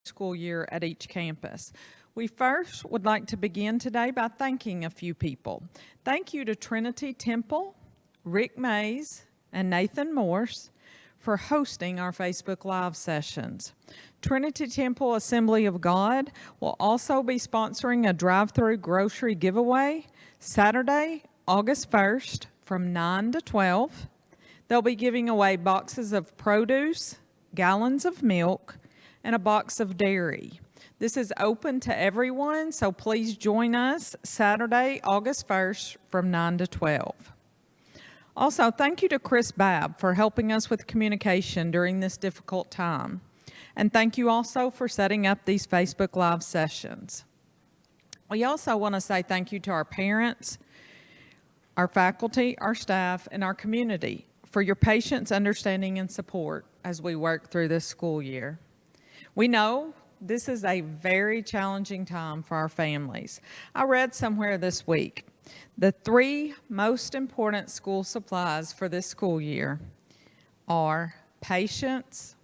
school year at each campus. We first would like to begin today by thanking a few people. Thank you to Trinity Temple, Rick Mays, and Nathan Morse for hosting our Facebook Live sessions. Trinity Temple Assembly of God will also be sponsoring a drive-through grocery giveaway Saturday, August 1st from 9 to 12. They'll be giving away boxes of produce, gallons of milk, and a box of dairy. This is open to everyone, so please join us Saturday, August 1st from 9 to 12. Also, thank you to Chris Babb for helping us with communication during this difficult time. And thank you also for setting up these Facebook Live sessions. We also want to say thank you to our parents, our faculty, our staff, and our community for your patience, understanding, and support as we work through this school year. We know this is a very challenging time for our families. I read somewhere this week, the 3 most important school supplies for this school year are patience,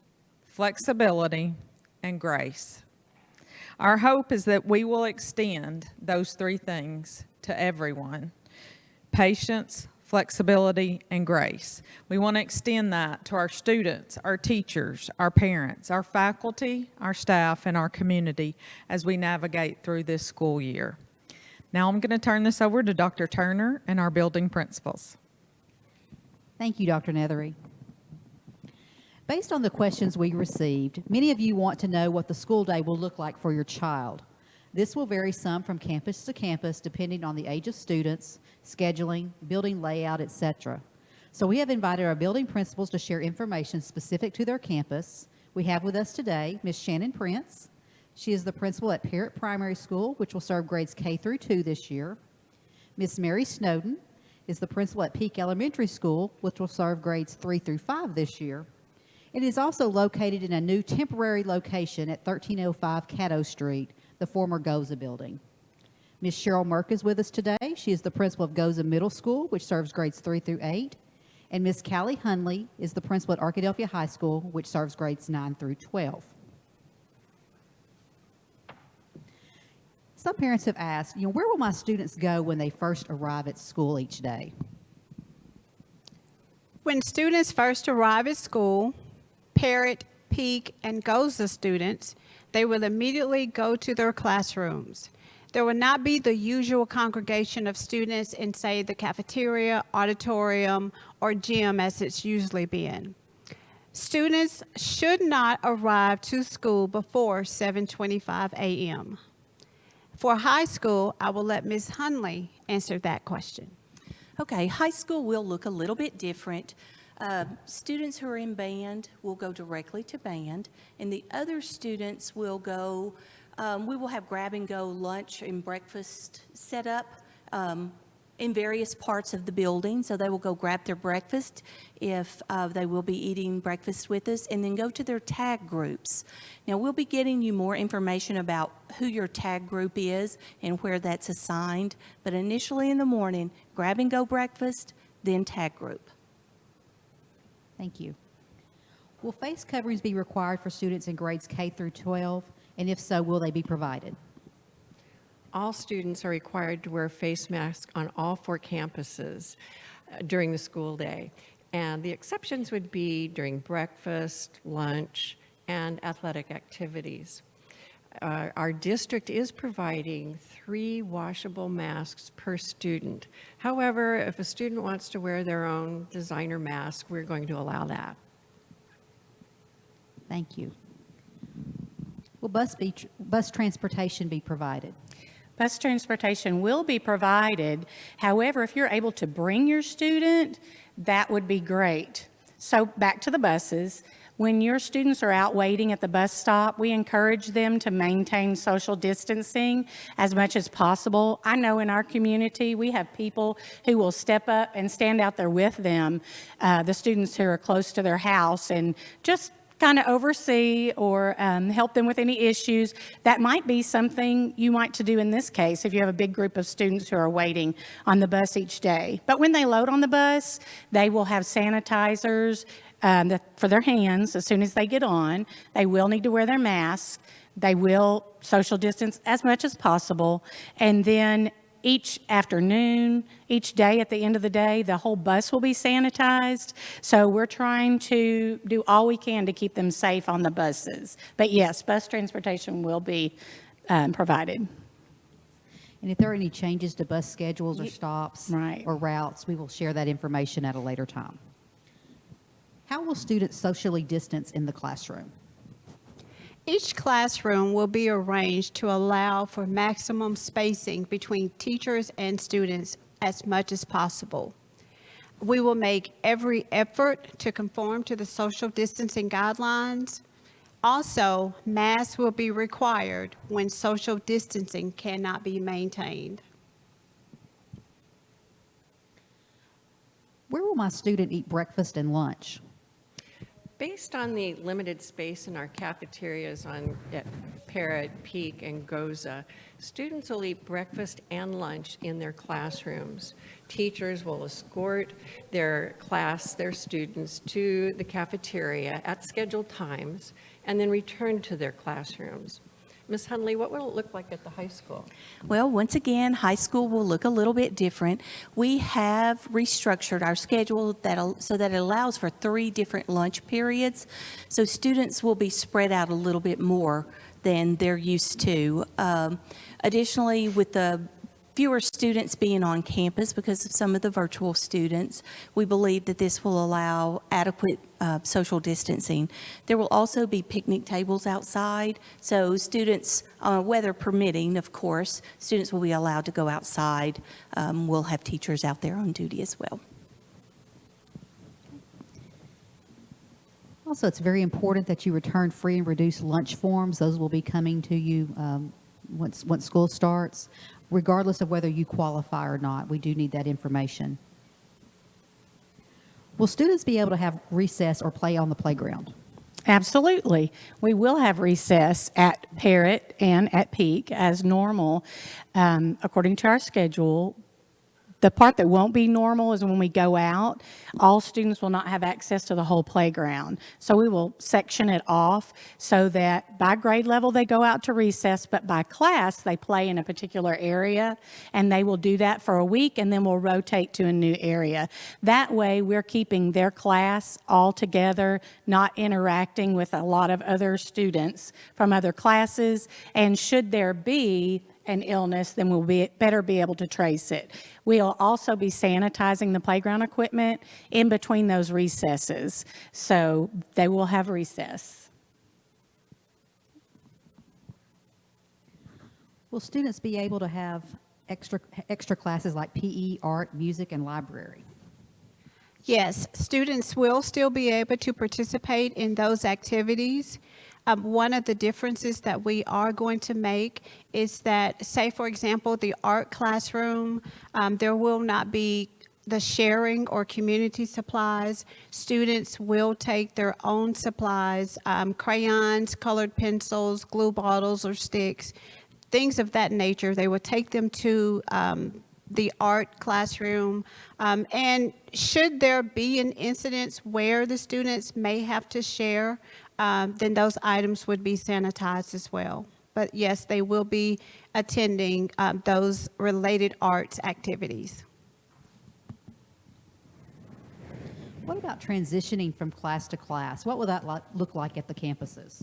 flexibility, and grace. Our hope is that we will extend those 3 things to everyone: patience, flexibility, and grace. We want to extend that to our students, our teachers, our parents, our faculty, our staff, and our community as we navigate through this school year. Now I'm going to turn this over to Dr. Turner and our building principals. Thank you, Dr. Nethery. Based on the questions we received, many of you want to know what the school day will look like for your child. This will vary some from campus to campus depending on the age of students, scheduling, building layout, etc. So we have invited our building principals to share information specific to their campus. We have with us today Ms. Shannon Prince. She is the principal at Parrott Primary School, which will serve grades K through 2 this year. Ms. Mary Snowden is the principal at Peak Elementary School, which will serve grades 3 through 5 this year. It is also located in a new temporary location at 1305 Caddo Street, the former Goza building. Ms. Cheryl Merck is with us today. She is the principal of Goza Middle School, which serves grades 3 through 8. And Ms. Callie Hunley is the principal at Arkadelphia High School, which serves grades 9 through 12. Some parents have asked, where will my students go when they first arrive at school each day? When students first arrive at school, Parrott, Peak, and Goza students, they will immediately go to their classrooms. There will not be the usual congregation of students in, say, the cafeteria, auditorium, or gym as it's usually been. Students should not arrive to school before 7:25 a.m. For high school, I will let Ms. Hunley answer that question. Okay, high school will look a little bit different. Students who are in band will go directly to band, and the other students will go, we will have grab-and-go lunch and breakfast set up in various parts of the building, so they will go grab their breakfast if they will be eating breakfast with us, and then go to their tag groups. Now, we'll be getting you more information about who your tag group is and where that's assigned, but initially in the morning, grab-and-go breakfast, then tag group. Thank you. Will face coverings be required for students in grades K through 12? And if so, will they be provided? All students are required to wear face masks on all 4 campuses during the school day. And the exceptions would be during breakfast, lunch, and athletic activities. Our district is providing 3 washable masks per student. However, if a student wants to wear their own designer mask, we're going to allow that. Thank you. Will bus transportation be provided? Bus transportation will be provided. However, if you're able to bring your student, that would be great. So back to the buses. When your students are out waiting at the bus stop, we encourage them to maintain social distancing as much as possible. I know in our community, we have people who will step up and stand out there with them, the students who are close to their house, and just kind of oversee or help them with any issues. That might be something you might to do in this case if you have a big group of students who are waiting on the bus each day. But when they load on the bus, they will have sanitizers for their hands as soon as they get on. They will need to wear their masks. They will social distance as much as possible. And then each afternoon, each day at the end of the day, the whole bus will be sanitized. So we're trying to do all we can to keep them safe on the buses. But yes, bus transportation will be provided. And if there are any changes to bus schedules or stops Right. or routes, we will share that information at a later time. How will students socially distance in the classroom? Each classroom will be arranged to allow for maximum spacing between teachers and students as much as possible. We will make every effort to conform to the social distancing guidelines. Also, masks will be required when social distancing cannot be maintained. Where will my student eat breakfast and lunch? Based on the limited space in our cafeterias at Parrott, Peak, and Goza, students will eat breakfast and lunch in their classrooms. Teachers will escort their students to the cafeteria at scheduled times and then return to their classrooms. Ms. Hundley, what will it look like at the high school? Well, once again, high school will look a little bit different. We have restructured our schedule so that it allows for 3 different lunch periods. So students will be spread out a little bit more than they're used to. Additionally, with the fewer students being on campus because of some of the virtual students, we believe that this will allow adequate social distancing. There will also be picnic tables outside, so students, weather permitting, of course, students will be allowed to go outside. We'll have teachers out there on duty as well. Also, it's very important that you return free and reduced lunch forms. Those will be coming to you once school starts. Regardless of whether you qualify or not, we do need that information. Will students be able to have recess or play on the playground? Absolutely. We will have recess at Parrott and at Peak as normal, according to our schedule. The part that won't be normal is when we go out, all students will not have access to the whole playground. So we will section it off so that by grade level they go out to recess, but by class they play in a particular area, and they will do that for a week and then we'll rotate to a new area. That way we're keeping their class all together, not interacting with a lot of other students from other classes, and should there be an illness, then we'll better be able to trace it. We'll also be sanitizing the playground equipment in between those recesses, so they will have recess. Will students be able to have extra classes like PE, art, music, and library? Yes, students will still be able to participate in those activities. One of the differences that we are going to make is that, say, for example, the art classroom, there will not be the sharing or community supplies. Students will take their own supplies, crayons, colored pencils, glue bottles or sticks, things of that nature. They will take them to the art classroom. And should there be an incident where the students may have to share, then those items would be sanitized as well. But yes, they will be attending those related arts activities. What about transitioning from class to class? What will that look like at the campuses?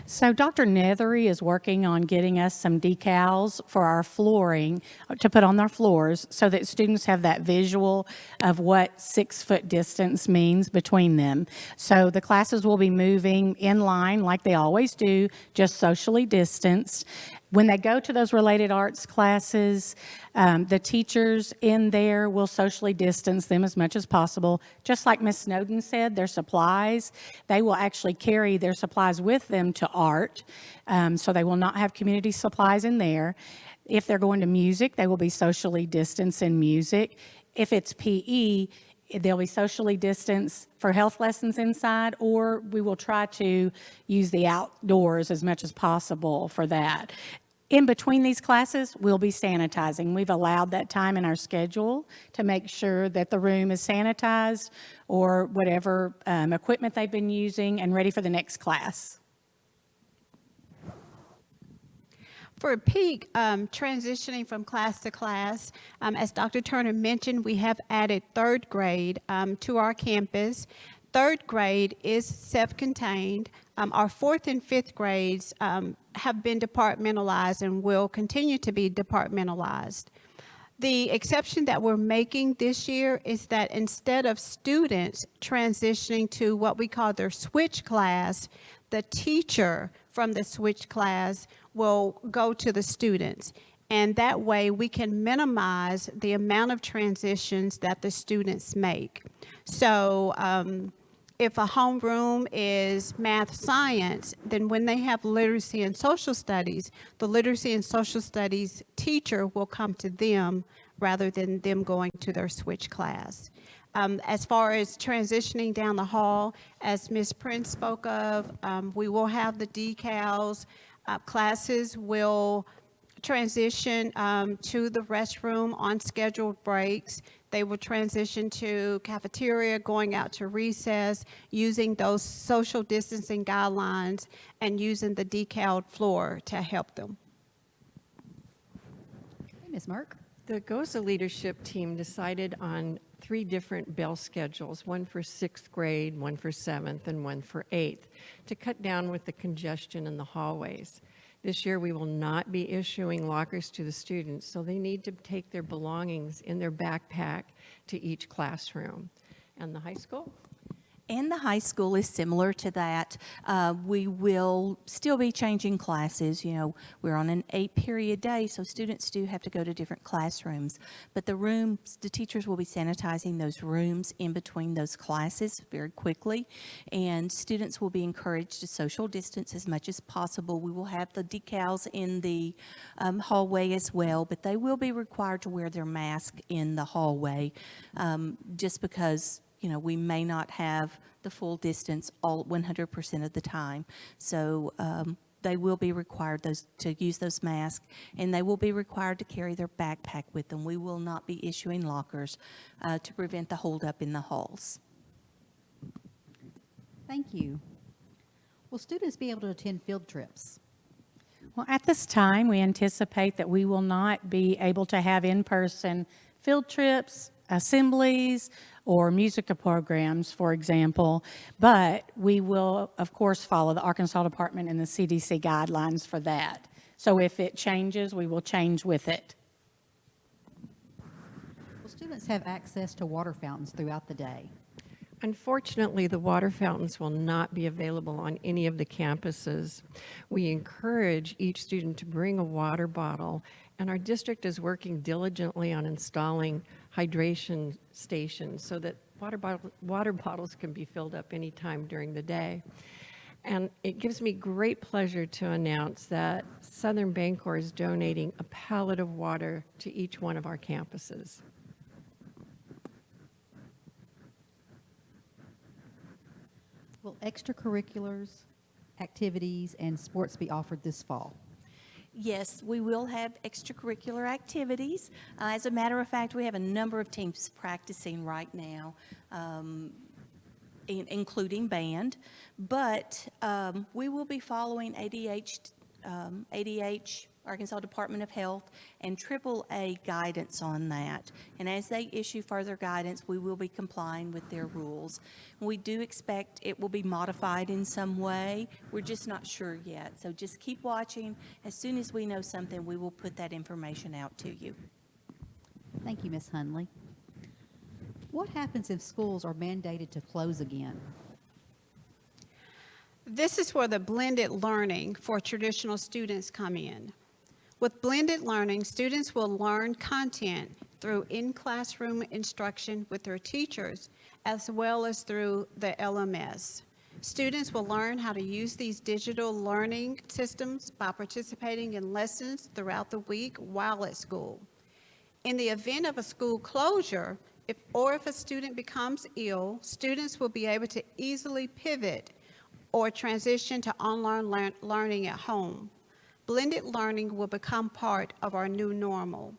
So Dr. Nethery is working on getting us some decals for our flooring to put on our floors so that students have that visual of what 6-foot distance means between them. So the classes will be moving in line like they always do, just socially distanced. When they go to those related arts classes, the teachers in there will socially distance them as much as possible. Just like Ms. Snowden said, their supplies, they will actually carry their supplies with them to art, so they will not have community supplies in there. If they're going to music, they will be socially distanced in music. If it's PE, they'll be socially distanced for health lessons inside, or we will try to use the outdoors as much as possible for that. In between these classes, we'll be sanitizing. We've allowed that time in our schedule to make sure that the room is sanitized or whatever equipment they've been using and ready for the next class. For peak, transitioning from class to class, as Dr. Turner mentioned, we have added third grade to our campus. Third grade is self-contained. Our fourth and fifth grades have been departmentalized and will continue to be departmentalized. The exception that we're making this year is that instead of students transitioning to what we call their switch class, the teacher from the switch class will go to the students. And that way we can minimize the amount of transitions that the students make. So if a homeroom is math science, then when they have literacy and social studies, the literacy and social studies teacher will come to them rather than them going to their switch class. As far as transitioning down the hall, as Ms. Prince spoke of, we will have the decals. Classes will transition to the restroom on scheduled breaks. They will transition to cafeteria, going out to recess, using those social distancing guidelines and using the decaled floor to help them. Okay, Ms. Merck? The GOSA leadership team decided on 3 different bell schedules, one for 6th grade, one for 7th, and one for 8th, to cut down with the congestion in the hallways. This year, we will not be issuing lockers to the students, so they need to take their belongings in their backpack to each classroom. And the high school? And the high school is similar to that. We will still be changing classes. You know, we're on an 8-period day, so students do have to go to different classrooms. But the teachers will be sanitizing those rooms in between those classes very quickly. And students will be encouraged to social distance as much as possible. We will have the decals in the hallway as well, but they will be required to wear their mask in the hallway just because we may not have the full distance all 100% of the time. So they will be required to use those masks, and they will be required to carry their backpack with them. We will not be issuing lockers to prevent the holdup in the halls. Thank you. Will students be able to attend field trips? Well, at this time, we anticipate that we will not be able to have in-person field trips, assemblies, or musical programs, for example, but we will, of course, follow the Arkansas Department and the CDC guidelines for that. So if it changes, we will change with it. Will students have access to water fountains throughout the day? Unfortunately, the water fountains will not be available on any of the campuses. We encourage each student to bring a water bottle, and our district is working diligently on installing hydration stations so that water bottles can be filled up anytime during the day. And it gives me great pleasure to announce that Southern Bancorp is donating a pallet of water to each one of our campuses. Will extracurriculars, activities, and sports be offered this fall? Yes, we will have extracurricular activities. As a matter of fact, we have a number of teams practicing right now, including band. But we will be following ADH, Arkansas Department of Health, and AAA guidance on that. And as they issue further guidance, we will be complying with their rules. We do expect it will be modified in some way. We're just not sure yet. So just keep watching. As soon as we know something, we will put that information out to you. Thank you, Ms. Hunley. What happens if schools are mandated to close again? This is where the blended learning for traditional students come in. With blended learning, students will learn content through in-classroom instruction with their teachers, as well as through the LMS. Students will learn how to use these digital learning systems by participating in lessons throughout the week while at school. In the event of a school closure, if a student becomes ill, students will be able to easily pivot or transition to online learning at home. blended learning will become part of our new normal.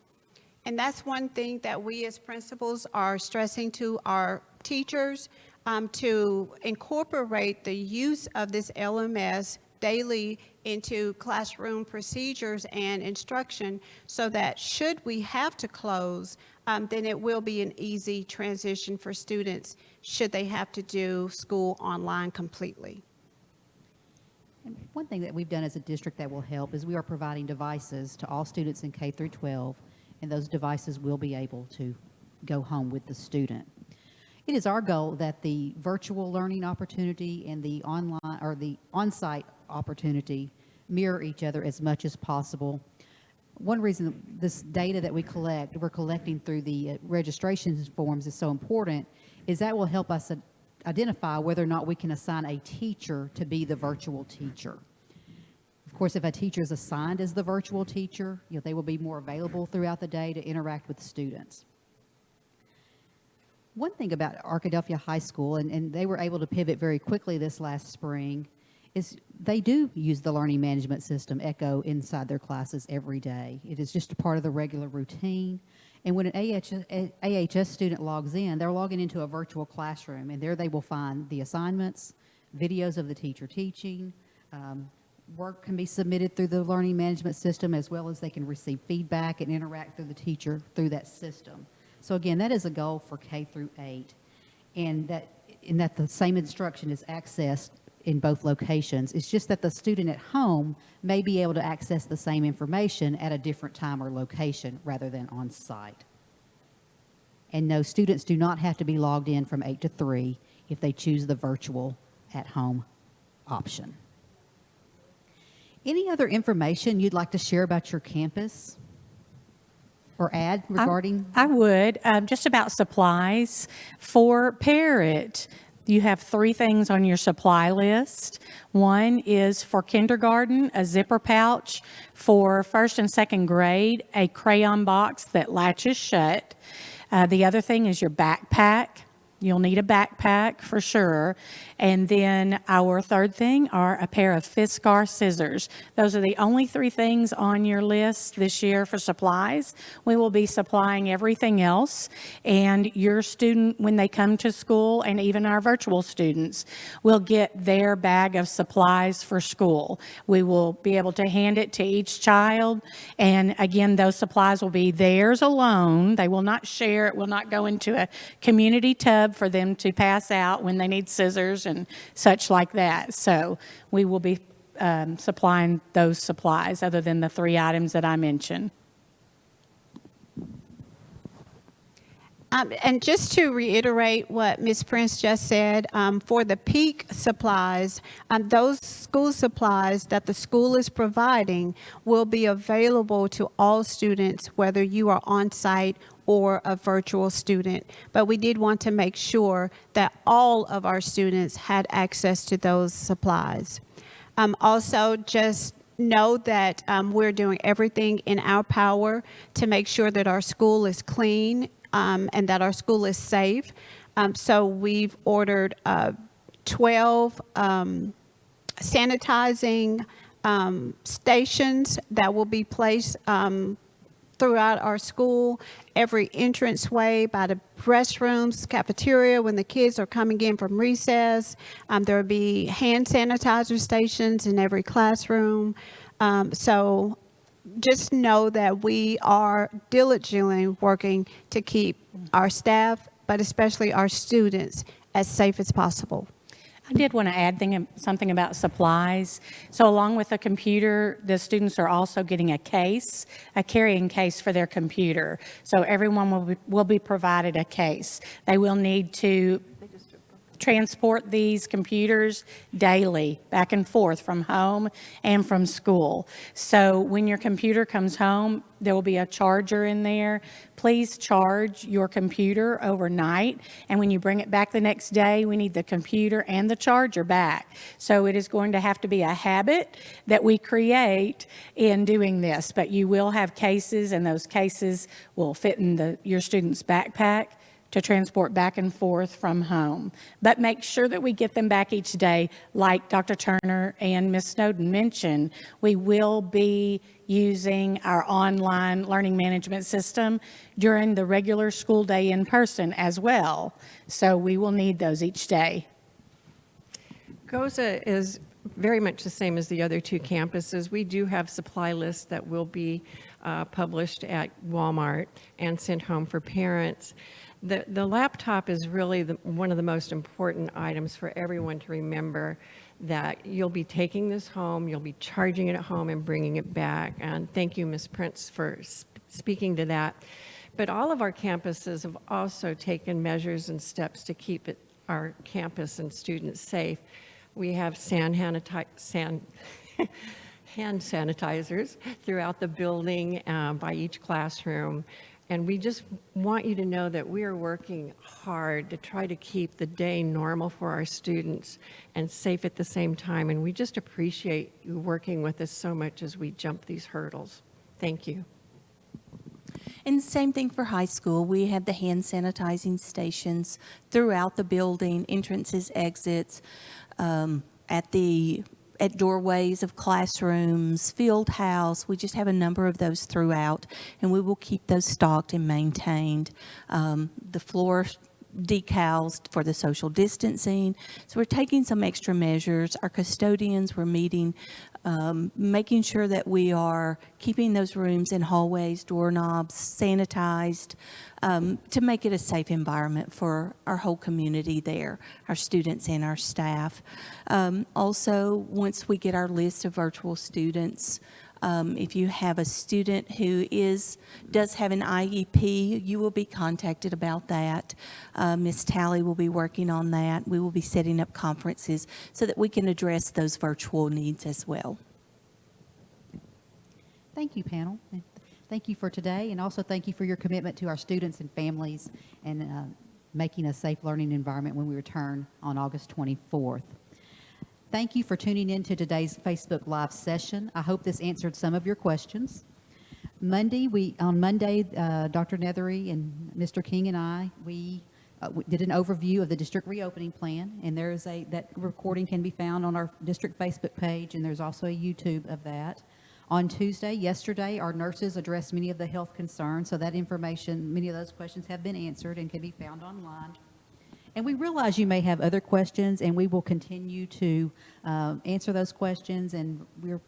And that's one thing that we as principals are stressing to our teachers, to incorporate the use of this LMS daily into classroom procedures and instruction, so that should we have to close, then it will be an easy transition for students should they have to do school online completely. And one thing that we've done as a district that will help is we are providing devices to all students in K through 12, and those devices will be able to go home with the student. It is our goal that the virtual learning opportunity and the online or the on-site opportunity mirror each other as much as possible. One reason this data that we're collecting through the registration forms is so important is that will help us identify whether or not we can assign a teacher to be the virtual teacher. Of course, if a teacher is assigned as the virtual teacher, they will be more available throughout the day to interact with students. One thing about Arkadelphia High School, and they were able to pivot very quickly this last spring, is they do use the learning management system, ECHO, inside their classes every day. It is just a part of the regular routine. And when an AHS student logs in, they're logging into a virtual classroom, and there they will find the assignments, videos of the teacher teaching. Work can be submitted through the learning management system, as well as they can receive feedback and interact through the teacher through that system. So again, that is a goal for K through 8, and that the same instruction is accessed in both locations. It's just that the student at home may be able to access the same information at a different time or location rather than on site. And no, students do not have to be logged in from 8 to 3 if they choose the virtual at home option. Any other information you'd like to share about your campus or add regarding? I would, just about supplies. For Parrott, you have 3 things on your supply list. One is for kindergarten, a zipper pouch. For 1st and 2nd grade, a crayon box that latches shut. The other thing is your backpack. You'll need a backpack for sure. And then our 3rd thing are a pair of Fiskar scissors. Those are the only 3 things on your list this year for supplies. We will be supplying everything else. And your student, when they come to school, and even our virtual students, will get their bag of supplies for school. We will be able to hand it to each child. And again, those supplies will be theirs alone. They will not share. It will not go into a community tub for them to pass out when they need scissors and such like that. So we will be supplying those supplies other than the 3 items that I mentioned. And just to reiterate what Ms. Prince just said, for the peak supplies, those school supplies that the school is providing will be available to all students, whether you are on site or a virtual student. But we did want to make sure that all of our students had access to those supplies. Also, just know that we're doing everything in our power to make sure that our school is clean and that our school is safe. So we've ordered 12 sanitizing stations that will be placed throughout our school, every entranceway, by the restrooms, cafeteria, when the kids are coming in from recess. There will be hand sanitizer stations in every classroom. So just know that we are diligently working to keep our staff, but especially our students, as safe as possible. I did want to add something about supplies. So along with the computer, the students are also getting a case, a carrying case for their computer. So everyone will be provided a case. They will need to transport these computers daily back and forth from home and from school. So when your computer comes home, there will be a charger in there. Please charge your computer overnight, and when you bring it back the next day, we need the computer and the charger back. So it is going to have to be a habit that we create in doing this, but you will have cases, and those cases will fit in your student's backpack to transport back and forth from home. But make sure that we get them back each day. Like Dr. Turner and Ms. Snowden mentioned, we will be using our online learning management system during the regular school day in person as well. So we will need those each day. GOZA is very much the same as the other two campuses. We do have supply lists that will be published at Walmart and sent home for parents. The laptop is really one of the most important items for everyone to remember, that you'll be taking this home, you'll be charging it at home and bringing it back. And thank you, Ms. Prince, for speaking to that. But all of our campuses have also taken measures and steps to keep our campus and students safe. We have hand sanitizers throughout the building by each classroom. And we just want you to know that we are working hard to try to keep the day normal for our students and safe at the same time. And we just appreciate you working with us so much as we jump these hurdles. Thank you. And the same thing for high school. We have the hand sanitizing stations throughout the building, entrances, exits, at doorways of classrooms, field house. We just have a number of those throughout, and we will keep those stocked and maintained. The floor decals for the social distancing. So we're taking some extra measures. Our custodians, we're meeting, making sure that we are keeping those rooms and hallways, doorknobs sanitized, to make it a safe environment for our whole community there, our students and our staff. Also, once we get our list of virtual students, if you have a student who does have an IEP, you will be contacted about that. Ms. Talley will be working on that. We will be setting up conferences so that we can address those virtual needs as well. Thank you, panel. And thank you for today, and also thank you for your commitment to our students and families and making a safe learning environment when we return on August 24th. Thank you for tuning in to today's Facebook Live session. I hope this answered some of your questions. On Monday, Dr. Nethery and Mr. King and I, we did an overview of the district reopening plan, and that recording can be found on our district Facebook page, and there's also a YouTube of that. On yesterday, our nurses addressed many of the health concerns, so that information, many of those questions have been answered and can be found online. And we realize you may have other questions, and we will continue to answer those questions. And we're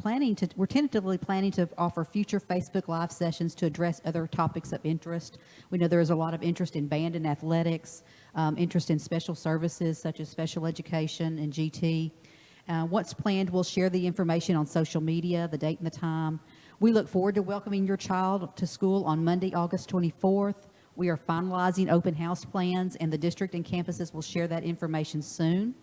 tentatively planning to offer future Facebook Live sessions to address other topics of interest. We know there is a lot of interest in band and athletics, interest in special services such as special education and GT. Once planned, we'll share the information on social media, the date and the time. We look forward to welcoming your child to school on Monday, August 24th. We are finalizing open house plans, and the district and campuses will share that information soon.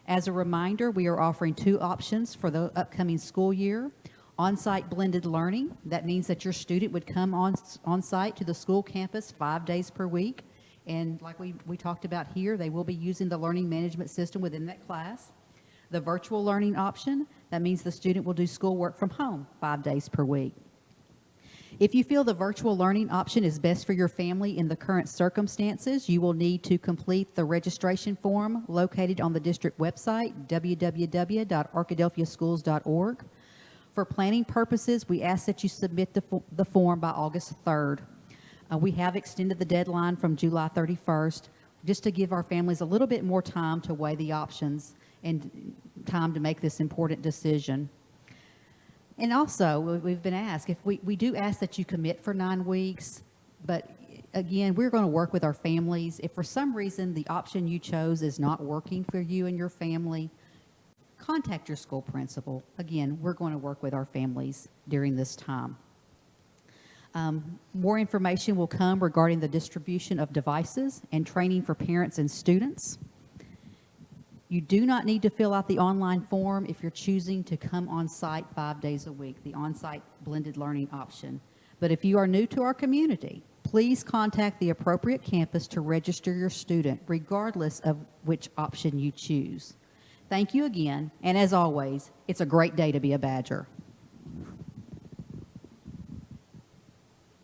As a reminder, we are offering 2 options for the upcoming school year. On-site blended learning, that means that your student would come on-site to the school campus 5 days per week. And like we talked about here, they will be using the learning management system within that class. The virtual learning option, that means the student will do schoolwork from home 5 days per week. If you feel the virtual learning option is best for your family in the current circumstances, you will need to complete the registration form located on the district website, www.arkadelphiaschools.org. For planning purposes, we ask that you submit the form by August 3rd. We have extended the deadline from July 31st just to give our families a little bit more time to weigh the options and time to make this important decision. And also, we've been asked, if we do ask that you commit for 9 weeks, but again, we're going to work with our families. If for some reason the option you chose is not working for you and your family, contact your school principal. Again, we're going to work with our families during this time. More information will come regarding the distribution of devices and training for parents and students. You do not need to fill out the online form if you're choosing to come on site 5 days a week, the on-site blended learning option. But if you are new to our community, please contact the appropriate campus to register your student, regardless of which option you choose. Thank you again, and as always, it's a great day to be a Badger.